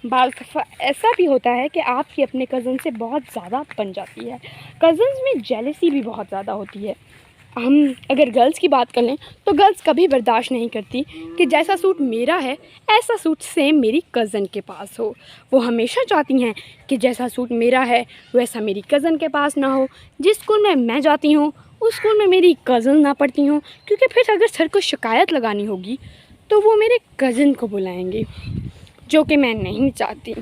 बाल दफ़ा ऐसा भी होता है कि आपकी अपने कज़न से बहुत ज़्यादा बन जाती है। कज़न्स में जेलसी भी बहुत ज़्यादा होती है। हम अगर गर्ल्स की बात कर लें तो गर्ल्स कभी बर्दाश्त नहीं करती कि जैसा सूट मेरा है ऐसा सूट सेम मेरी कज़न के पास हो। वो हमेशा चाहती हैं कि जैसा सूट मेरा है वैसा मेरी कज़न के पास ना हो। जिस स्कूल में मैं जाती हूँ उस स्कूल में मेरी कज़न ना पढ़ती हूँ, क्योंकि फिर अगर सर को शिकायत लगानी होगी तो वो मेरे कज़न को बुलाएंगे, जो कि मैं नहीं चाहती।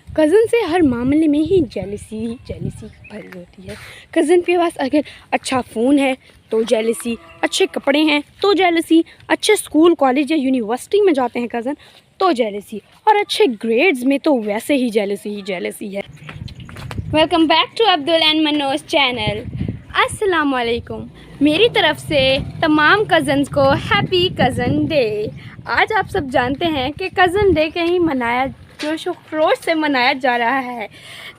कज़न से हर मामले में ही जेलसी भरी होती है। कज़न के पास अगर अच्छा फ़ोन है तो जेलसी, अच्छे कपड़े हैं तो जेलसी, अच्छे स्कूल कॉलेज या यूनिवर्सिटी में जाते हैं कज़न तो जेलसी, और अच्छे ग्रेड्स में तो वैसे ही जेलसी है। Welcome back to Abdul and Manoj channel. अस्सलाम वालेकुम। मेरी तरफ से तमाम कज़न्स को हैप्पी कज़न डे। आज आप सब जानते हैं कि कज़न डे कहीं मनाया जोश व खरोश से मनाया जा रहा है,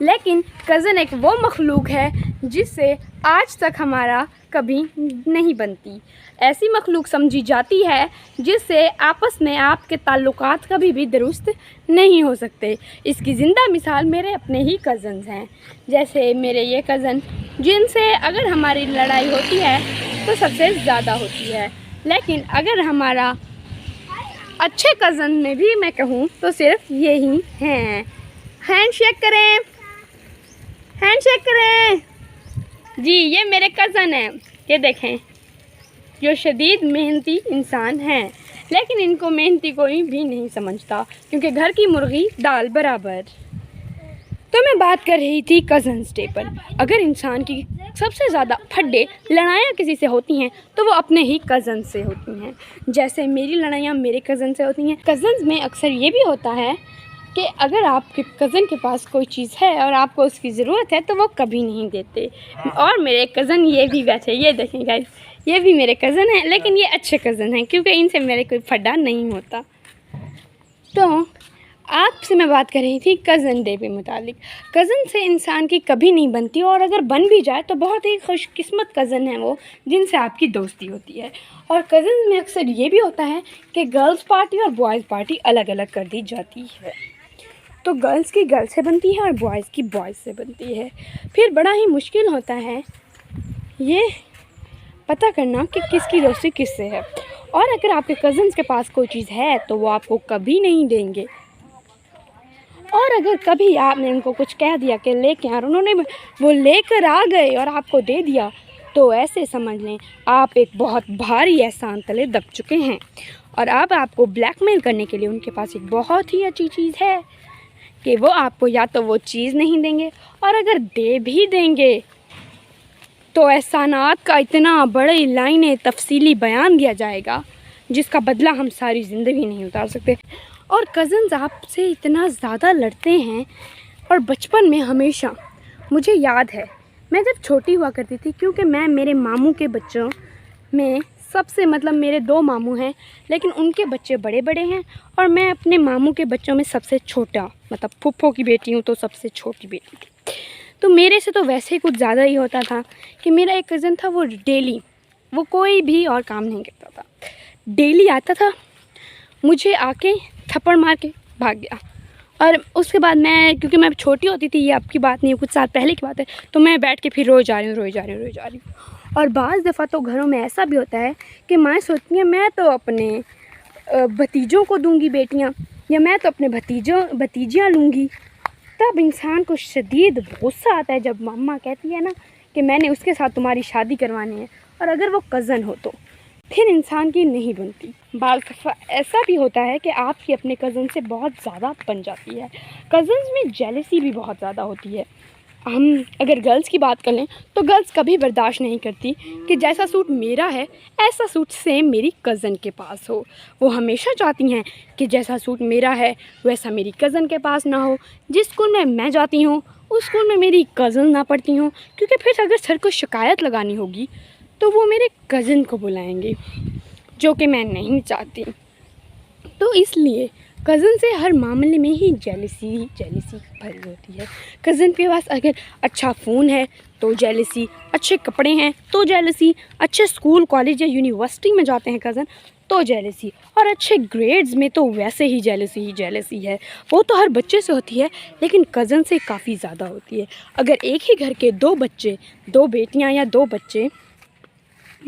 लेकिन कज़न एक वो मखलूक है जिससे आज तक हमारा कभी नहीं बनती। ऐसी मखलूक समझी जाती है जिससे आपस में आपके ताल्लुकात कभी भी दुरुस्त नहीं हो सकते। इसकी ज़िंदा मिसाल मेरे अपने ही कज़न्स हैं। जैसे मेरे ये कज़न जिनसे अगर हमारी लड़ाई होती है तो सबसे ज़्यादा होती है, लेकिन अगर हमारा अच्छे कज़न में भी मैं कहूँ तो सिर्फ यही हैं। हैंडशेक करें, हैंडशेक करें जी। ये मेरे कज़न हैं, ये देखें, जो शदीद मेहनती इंसान हैं, लेकिन इनको मेहनती कोई भी नहीं समझता क्योंकि घर की मुर्गी दाल बराबर। तो मैं बात कर रही थी कज़न्स डे पर। अगर इंसान की सबसे ज़्यादा फड्डे लड़ाइयाँ किसी से होती हैं तो वो अपने ही कज़न से होती हैं। जैसे मेरी लड़ाइयाँ मेरे कज़न से होती हैं। कज़न्स में अक्सर ये भी होता है कि अगर आपके कज़न के पास कोई चीज़ है और आपको उसकी ज़रूरत है तो वो कभी नहीं देते। और मेरे कज़न ये भी बैठे, ये देखें गाइस, ये भी मेरे कज़न हैं, लेकिन ये अच्छे कज़न हैं क्योंकि इनसे मेरे कोई फड्डा नहीं होता। तो आपसे मैं बात कर रही थी कज़न डे के मुतालिक। कज़न से इंसान की कभी नहीं बनती, और अगर बन भी जाए तो बहुत ही खुशकिस्मत कज़न हैं वो जिनसे आपकी दोस्ती होती है। और कज़न में अक्सर ये भी होता है कि गर्ल्स पार्टी और बॉयज़ पार्टी अलग अलग कर दी जाती है। तो गर्ल्स की गर्ल्स से बनती है और बॉयज़ की बॉयज़ से बनती है। फिर बड़ा ही मुश्किल होता है ये पता करना कि किसकी दोस्ती किससे है। और अगर आपके कज़न्स के पास कोई चीज़ है तो वो आपको कभी नहीं देंगे, और अगर कभी आपने उनको कुछ कह दिया कि लेके और उन्होंने वो लेकर आ गए और आपको दे दिया, तो ऐसे समझ लें आप एक बहुत भारी एहसान तले दब चुके हैं। और अब आपको ब्लैकमेल करने के लिए उनके पास एक बहुत ही अच्छी चीज़ है कि वो आपको या तो वो चीज़ नहीं देंगे, और अगर दे भी देंगे तो एहसानात का इतना बड़ी लाइनें तफसीली बयान दिया जाएगा जिसका बदला हम सारी ज़िंदगी नहीं उतार सकते। और कज़न्स आपसे इतना ज़्यादा लड़ते हैं। और बचपन में हमेशा मुझे याद है, मैं जब छोटी हुआ करती थी, क्योंकि मैं मेरे मामू के बच्चों में सबसे मेरे 2 मामू हैं, लेकिन उनके बच्चे बड़े बड़े हैं और मैं अपने मामू के बच्चों में सबसे छोटा, फूफो की बेटी हूँ तो सबसे छोटी बेटी थी। तो मेरे से तो वैसे ही कुछ ज़्यादा ही होता था कि मेरा एक कज़न था, वो डेली, वो कोई भी और काम नहीं करता था, डेली आता था, मुझे आके थप्पड़ मार के भाग गया। और उसके बाद मैं, क्योंकि मैं छोटी होती थी, ये अब की बात नहीं है, कुछ साल पहले की बात है, तो मैं बैठ के फिर रोई जा रही हूँ। और बाज़ दफ़ा तो घरों में ऐसा भी होता है कि माँ सोचती हैं मैं तो अपने भतीजों को दूंगी बेटियाँ, या मैं तो अपने भतीजियाँ लूँगी। तब इंसान को शदीद गुस्सा आता है जब मम्मा कहती है ना कि मैंने उसके साथ तुम्हारी शादी करवानी है, और अगर वो कज़न हो तो फिर इंसान की नहीं बनती। बाल दफ़ा ऐसा भी होता है कि आपकी अपने कज़न से बहुत ज़्यादा बन जाती है। कज़न्स में जेलसी भी बहुत ज़्यादा होती है। हम अगर गर्ल्स की बात कर लें तो गर्ल्स कभी बर्दाश्त नहीं करती कि जैसा सूट मेरा है ऐसा सूट सेम मेरी कज़न के पास हो। वो हमेशा चाहती हैं कि जैसा सूट मेरा है वैसा मेरी कज़न के पास ना हो। जिस स्कूल में मैं जाती हूँ उस स्कूल में मेरी कज़न ना पढ़ती हूँ, क्योंकि फिर अगर सर को शिकायत लगानी होगी तो वो मेरे कज़न को बुलाएंगे, जो कि मैं नहीं चाहती। तो इसलिए कज़न से हर मामले में ही जेलसी भरी होती है। कज़न के पास अगर अच्छा फ़ोन है तो जेलसी, अच्छे कपड़े हैं तो जेलसी, अच्छे स्कूल कॉलेज या यूनिवर्सिटी में जाते हैं कज़न तो जेलसी, और अच्छे ग्रेड्स में तो वैसे ही जेलसी है। वो तो हर बच्चे से होती है, लेकिन कज़न से काफ़ी ज़्यादा होती है। अगर एक ही घर के दो बच्चे, दो बेटियां या दो बच्चे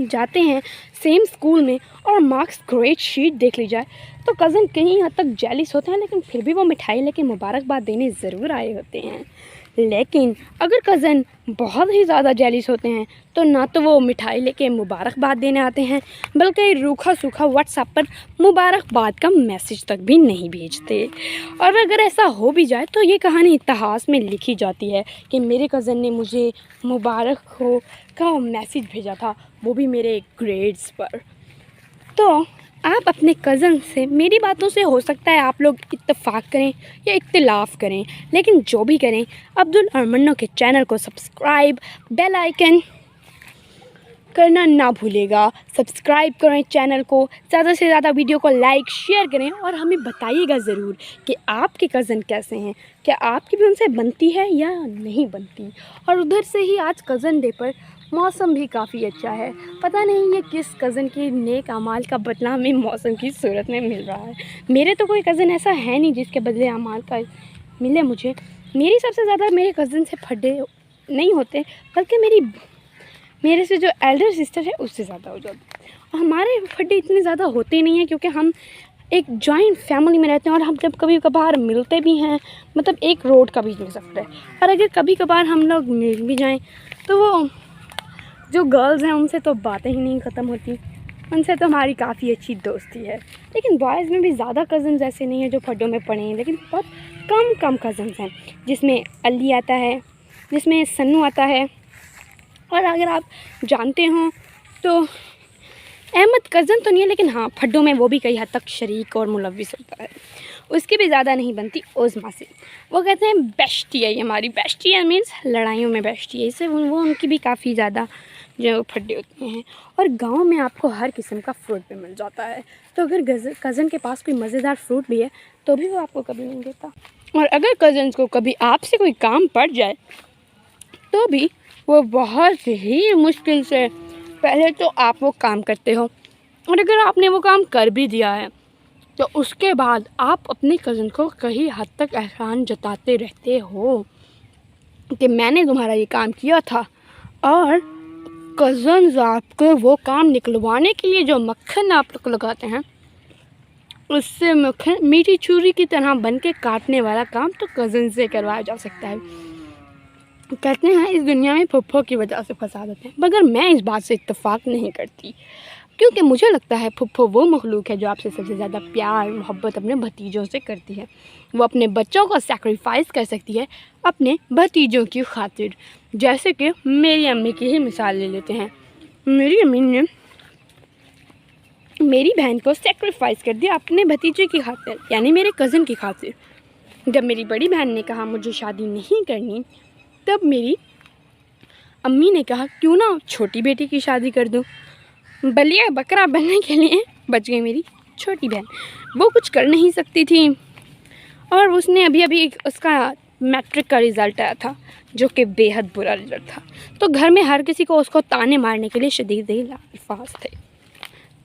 जाते हैं सेम स्कूल में और मार्क्स ग्रेड शीट देख ली जाए तो कज़न कहीं हद तक जेलिस होते हैं, लेकिन फिर भी वो मिठाई लेके मुबारकबाद देने ज़रूर आए होते हैं। लेकिन अगर कज़न बहुत ही ज़्यादा जेलिस होते हैं तो ना तो वो मिठाई लेके मुबारकबाद देने आते हैं, बल्कि रूखा सूखा व्हाट्सएप पर मुबारकबाद का मैसेज तक भी नहीं भेजते। और अगर ऐसा हो भी जाए तो ये कहानी इतिहास में लिखी जाती है कि मेरे कज़न ने मुझे मुबारक हो का मैसेज भेजा था, वो भी मेरे ग्रेड्स पर। तो आप अपने कज़न से, मेरी बातों से हो सकता है आप लोग इत्तेफाक करें या इख्तिलाफ़ करें, लेकिन जो भी करें अब्दुल और मन्नो के चैनल को सब्सक्राइब, बेल आइकन करना ना भूलेगा। सब्सक्राइब करें चैनल को, ज़्यादा से ज़्यादा वीडियो को लाइक शेयर करें और हमें बताइएगा ज़रूर कि आपके कज़न कैसे हैं, क्या आपकी भी उनसे बनती है या नहीं बनती। और उधर से ही आज कज़न डे पर मौसम भी काफ़ी अच्छा है। पता नहीं ये किस कज़न की नेक अमाल का बदला हमें मौसम की सूरत में मिल रहा है। मेरे तो कोई कज़न ऐसा है नहीं जिसके बदले अमाल का मिले मुझे। मेरी सबसे ज़्यादा मेरे कज़न से फड्डे नहीं होते, बल्कि मेरे से जो एल्डर सिस्टर है उससे ज़्यादा हो जाते। और हमारे फड्डे इतने ज़्यादा होते नहीं हैं क्योंकि हम एक जॉइंट फैमिली में रहते हैं और हम जब कभी कभार मिलते भी हैं, मतलब एक रोड का भी मिल सकता है। और अगर कभी कभार हम लोग मिल भी जाएँ तो वो जो गर्ल्स हैं उनसे तो बातें ही नहीं ख़त्म होती, उनसे तो हमारी काफ़ी अच्छी दोस्ती है। लेकिन बॉयज़ में भी ज़्यादा कज़न्स ऐसे नहीं हैं जो फड्डों में पड़े हैं, लेकिन बहुत कम कज़न्स हैं, जिसमें अली आता है, जिसमें सन्नू आता है, और अगर आप जानते हो तो अहमद कज़न तो नहीं है, लेकिन हाँ फड्डों में वो भी कई हद तक शरीक और मुलव्विस होता है। उसकी भी ज़्यादा नहीं बनती ओज़मा से। वो कहते हैं बेस्टी है, ये हमारी बेस्टी है, मीन्स लड़ाइयों में बेस्टी है। इससे वो उनकी भी काफ़ी ज़्यादा जो फड्डे होते हैं। और गांव में आपको हर किस्म का फ्रूट भी मिल जाता है, तो अगर कज़न के पास कोई मज़ेदार फ्रूट भी है तो भी वो आपको कभी नहीं देता। और अगर कज़न्स को कभी आपसे कोई काम पड़ जाए तो भी वो बहुत ही मुश्किल से पहले तो आप वो काम करते हो, और अगर आपने वो काम कर भी दिया है तो उसके बाद आप अपने कज़न को कहीं हद तक एहसान जताते रहते हो कि मैंने तुम्हारा ये काम किया था। और कज़न्स आपको वो काम निकलवाने के लिए जो मक्खन आप लोग लगाते हैं, उससे मक्खन मीठी छुरी की तरह बन के काटने वाला काम तो कज़न से करवाया जा सकता है। कहते हैं इस दुनिया में फुफ्फो की वजह से फसाद होते हैं, मगर मैं इस बात से इत्तेफाक नहीं करती, क्योंकि मुझे लगता है फुफ्फो वो मखलूक है जो आपसे सबसे ज़्यादा प्यार मोहब्बत अपने भतीजों से करती है। वो अपने बच्चों को सैक्रिफाइस कर सकती है अपने भतीजों की खातिर। जैसे कि मेरी अम्मी की ही मिसाल ले लेते हैं। मेरी अम्मी ने मेरी बहन को सैक्रिफाइस कर दिया अपने भतीजे की खातिर, यानी मेरे कज़न की खातिर। जब मेरी बड़ी बहन ने कहा मुझे शादी नहीं करनी, तब मेरी अम्मी ने कहा क्यों ना छोटी बेटी की शादी कर दूँ। बलिया बकरा बनने के लिए बच गई मेरी छोटी बहन। वो कुछ कर नहीं सकती थी, और उसने अभी उसका मैट्रिक का रिज़ल्ट आया था जो कि बेहद बुरा रिज़ल्ट था। तो घर में हर किसी को उसको ताने मारने के लिए शदीद अल्फाज थे।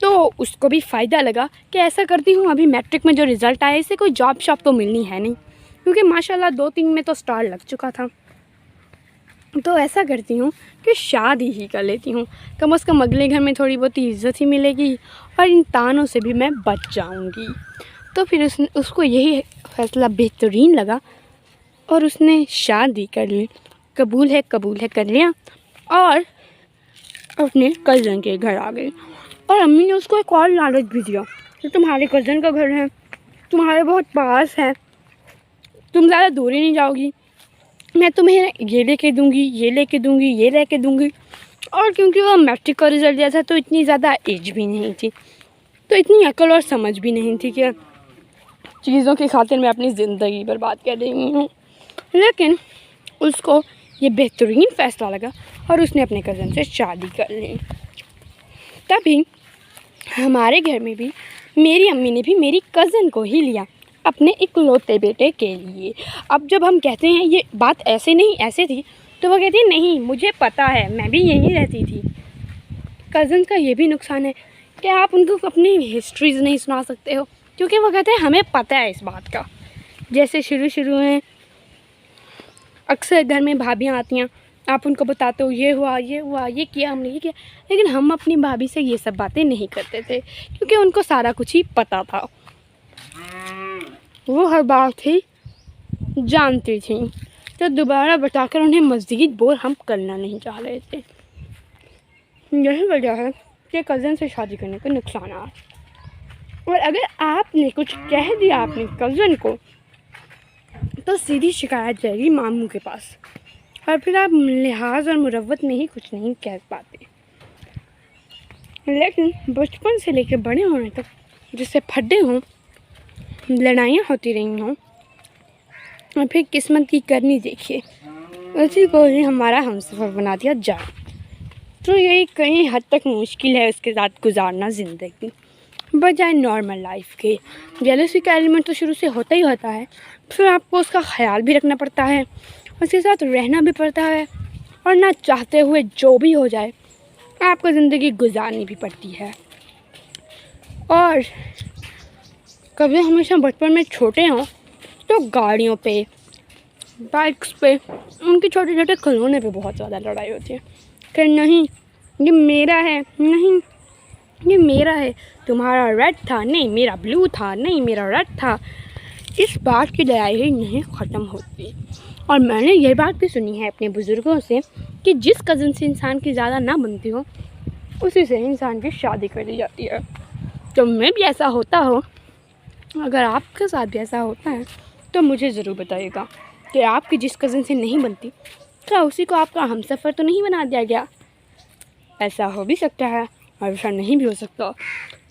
तो उसको भी फ़ायदा लगा कि ऐसा करती हूँ, अभी मैट्रिक में जो रिज़ल्ट आया इससे कोई जॉब शॉप तो मिलनी है नहीं, क्योंकि माशाल्लाह 2-3 में तो स्टार लग चुका था। तो ऐसा करती हूँ कि शादी ही कर लेती हूँ, कम से कम अगले घर में थोड़ी बहुत इज़्ज़त ही मिलेगी और इन तानों से भी मैं बच जाऊँगी। तो फिर उसको यही फ़ैसला बेहतरीन लगा और उसने शादी कर ली। कबूल है कर लिया और अपने कज़न के घर आ गई। और अम्मी ने उसको एक और लालच भी दिया कि तुम्हारे कज़न का घर है, तुम्हारे बहुत पास है, तुम ज़्यादा दूरी नहीं जाओगी, मैं तुम्हें ये लेके दूँगी। और क्योंकि वो मैट्रिक का रिज़ल्ट दिया था तो इतनी ज़्यादा एज भी नहीं थी, तो इतनी अकल और समझ भी नहीं थी कि चीज़ों की खातिर मैं अपनी ज़िंदगी बर्बाद कर रही हूँ। लेकिन उसको ये बेहतरीन फ़ैसला लगा और उसने अपने कज़न से शादी कर ली। तभी हमारे घर में भी मेरी अम्मी ने भी मेरी कज़न को ही लिया अपने इकलौते बेटे के लिए। अब जब हम कहते हैं ये बात ऐसे नहीं ऐसे थी, तो वो कहती है नहीं मुझे पता है, मैं भी यहीं रहती थी। कज़न का ये भी नुकसान है क्या आप उनको अपनी हिस्ट्रीज़ नहीं सुना सकते हो? क्योंकि वो कहते हैं हमें पता है इस बात का। जैसे शुरू में अक्सर घर में भाभियाँ आती हैं, आप उनको बताते हो ये हुआ, ये किया हमने, ये किया, लेकिन हम अपनी भाभी से ये सब बातें नहीं करते थे क्योंकि उनको सारा कुछ ही पता था। वो हर बात ही जानती थी, तो दोबारा बताकर उन्हें मज़ीद बोर हम करना नहीं चाह रहे थे। यही वजह है कि कज़न से शादी करने के नुकसान। और अगर आपने कुछ कह दिया अपने कज़न को तो सीधी शिकायत जाएगी मामू के पास, और फिर आप लिहाज और मुरव्वत में ही कुछ नहीं कह पाते। लेकिन बचपन से लेकर बड़े होने तक जिससे फड्डे हों, लड़ाइयाँ होती रही हों, और फिर किस्मत की करनी देखिए, उसी को ही हमारा हमसफ़र बना दिया जाए। तो यही कई हद तक मुश्किल है उसके साथ गुजारना ज़िंदगी, बजाय नॉर्मल लाइफ के। जेलसी का एलिमेंट तो शुरू से होता ही होता है, फिर आपको उसका ख्याल भी रखना पड़ता है, उसके साथ रहना भी पड़ता है, और ना चाहते हुए जो भी हो जाए आपको ज़िंदगी गुजारनी भी पड़ती है। और कभी हमेशा बचपन में छोटे हों तो गाड़ियों पे, बाइक्स पे, उनके छोटे छोटे खिलौने पे बहुत ज़्यादा लड़ाई होती है कि नहीं ये मेरा है, नहीं ये मेरा है, तुम्हारा रेड था, नहीं मेरा ब्लू था, नहीं मेरा रेड था। इस बात की लड़ाई ही नहीं ख़त्म होती। और मैंने ये बात भी सुनी है अपने बुज़ुर्गों से कि जिस कज़न से इंसान की ज़्यादा ना बनती हो उसी से इंसान की शादी कर दी जाती है। तो मैं भी ऐसा होता हो, अगर आपके साथ भी ऐसा होता है तो मुझे ज़रूर बताइएगा कि आपकी जिस कज़न से नहीं बनती क्या उसी को आपका हमसफ़र तो नहीं बना दिया गया। ऐसा हो भी सकता है और ऐसा नहीं भी हो सकता,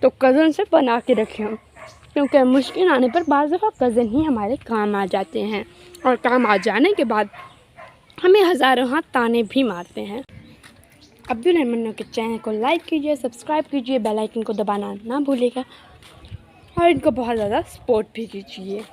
तो कज़न से बना के रखें हम, क्योंकि मुश्किल आने पर बाज़ दफ़ा कज़न ही हमारे काम आ जाते हैं, और काम आ जाने के बाद हमें हज़ारों हाथ ताने भी मारते हैं। अब्दुल रहमान के चैनल को लाइक कीजिए, सब्सक्राइब कीजिए, बेल आइकन को दबाना ना भूलिएगा, और इनको बहुत ज़्यादा सपोर्ट भी कीजिए।